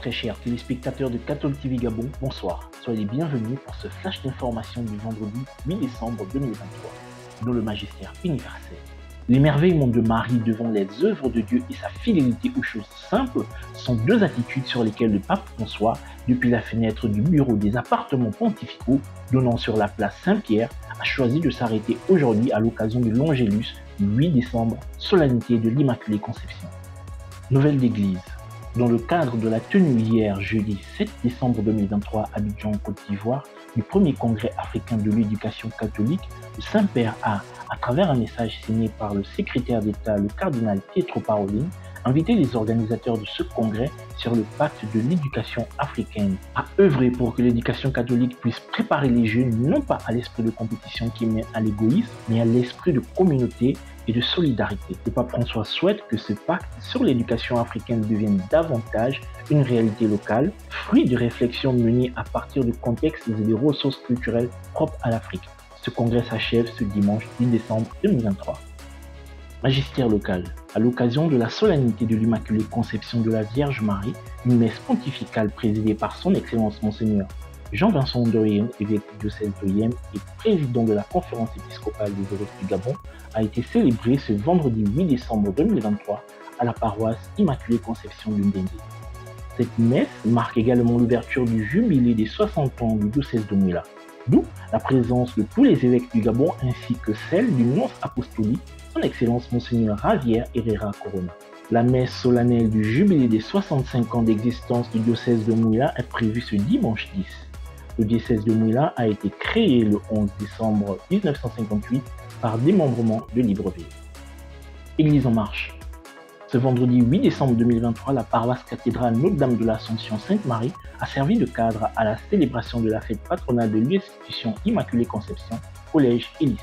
Très chers téléspectateurs de Catholic TV Gabon, bonsoir. Soyez les bienvenus pour ce flash d'information du vendredi 8 décembre 2023, dans le magistère universel. L'émerveillement de Marie devant les œuvres de Dieu et sa fidélité aux choses simples sont deux attitudes sur lesquelles le pape François, depuis la fenêtre du bureau des appartements pontificaux donnant sur la place Saint-Pierre, a choisi de s'arrêter aujourd'hui à l'occasion de l'Angélus du 8 décembre, solennité de l'Immaculée Conception. Nouvelle d'Église. Dans le cadre de la tenue hier, jeudi 7 décembre 2023 à Abidjan, Côte d'Ivoire, du premier congrès africain de l'éducation catholique, le Saint-Père a, à travers un message signé par le secrétaire d'État, le cardinal Pietro Parolin, invité les organisateurs de ce congrès sur le pacte de l'éducation africaine à œuvrer pour que l'éducation catholique puisse préparer les jeunes non pas à l'esprit de compétition qui mène à l'égoïsme, mais à l'esprit de communauté et de solidarité. Le pape François souhaite que ce pacte sur l'éducation africaine devienne davantage une réalité locale, fruit de réflexions menées à partir de contextes et des ressources culturelles propres à l'Afrique. Ce congrès s'achève ce dimanche 10 décembre 2023. Magistère local. À l'occasion de la solennité de l'Immaculée Conception de la Vierge Marie, une messe pontificale présidée par son Excellence Monseigneur Jean-Vincent Ndoyen, évêque du diocèse d'Oyem et président de la conférence épiscopale des évêques du Gabon, a été célébrée ce vendredi 8 décembre 2023 à la paroisse Immaculée Conception de Ndendé. Cette messe marque également l'ouverture du jubilé des 60 ans du diocèse de Mouila, d'où la présence de tous les évêques du Gabon ainsi que celle du nonce apostolique, son Excellence Monseigneur Javier Herrera Corona. La messe solennelle du jubilé des 65 ans d'existence du diocèse de Mouila est prévue ce dimanche 10. Le diocèse de Mouila a été créé le 11 décembre 1958 par démembrement de Libreville. Église en marche. Ce vendredi 8 décembre 2023, la paroisse cathédrale Notre-Dame de l'Assomption Sainte-Marie a servi de cadre à la célébration de la fête patronale de l'institution Immaculée Conception, collège et lycée.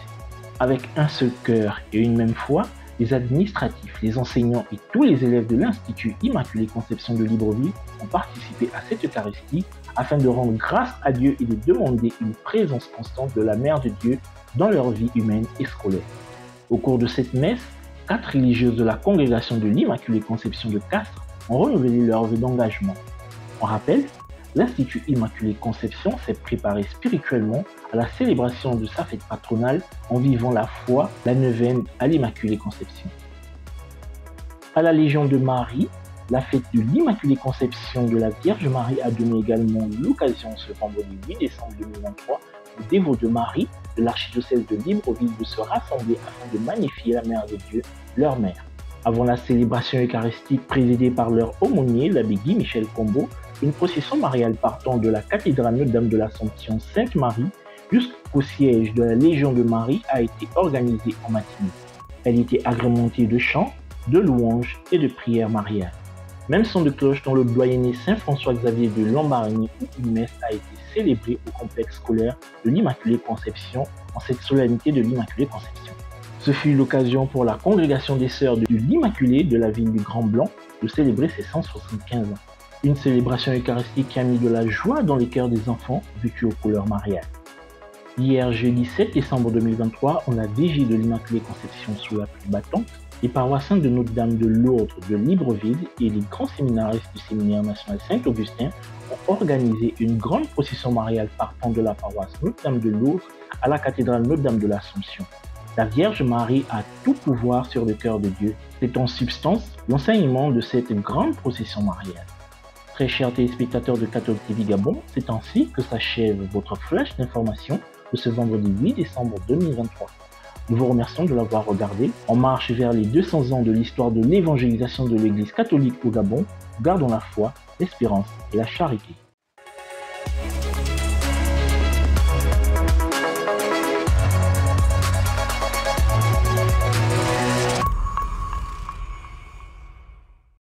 Avec un seul cœur et une même foi, les administratifs, les enseignants et tous les élèves de l'Institut Immaculée Conception de Libreville ont participé à cette Eucharistie afin de rendre grâce à Dieu et de demander une présence constante de la Mère de Dieu dans leur vie humaine et scolaire. Au cours de cette messe, 4 religieuses de la congrégation de l'Immaculée Conception de Castres ont renouvelé leur vœu d'engagement. On rappelle, l'Institut Immaculée Conception s'est préparé spirituellement à la célébration de sa fête patronale en vivant la foi, la neuvaine à l'Immaculée Conception. À la Légion de Marie, la fête de l'Immaculée Conception de la Vierge Marie a donné également l'occasion ce vendredi 8 décembre 2023 aux dévots de Marie de l'archidiocèse de Libreville de se rassembler afin de magnifier la Mère de Dieu, leur mère. Avant la célébration eucharistique présidée par leur aumônier, l'abbé Guy Michel Combo, une procession mariale partant de la cathédrale Notre-Dame de l'Assomption Sainte-Marie jusqu'au siège de la Légion de Marie a été organisée en matinée. Elle était agrémentée de chants, de louanges et de prières mariales. Même son de cloche dans le doyenné Saint-François-Xavier de Lambaréné où une messe a été célébrée au complexe scolaire de l'Immaculée Conception en cette solennité de l'Immaculée Conception. Ce fut l'occasion pour la congrégation des sœurs de l'Immaculée de la ville du Grand Blanc de célébrer ses 175 ans. Une célébration eucharistique qui a mis de la joie dans les cœurs des enfants vêtus aux couleurs mariales. Hier, jeudi 7 décembre 2023, en la vigie de l'Immaculée Conception sous la pluie battante, les paroissiens de Notre-Dame de l'Ordre de Libreville et les grands séminaristes du séminaire national Saint-Augustin ont organisé une grande procession mariale partant de la paroisse Notre-Dame de l'Ordre à la cathédrale Notre-Dame de l'Assomption. La Vierge Marie a tout pouvoir sur le cœur de Dieu. C'est en substance l'enseignement de cette grande procession mariale. Très chers téléspectateurs de Catholic TV Gabon, c'est ainsi que s'achève votre flash d'information de ce vendredi 8 décembre 2023. Nous vous remercions de l'avoir regardé. En marche vers les 200 ans de l'histoire de l'évangélisation de l'Église catholique au Gabon, gardons la foi, l'espérance et la charité.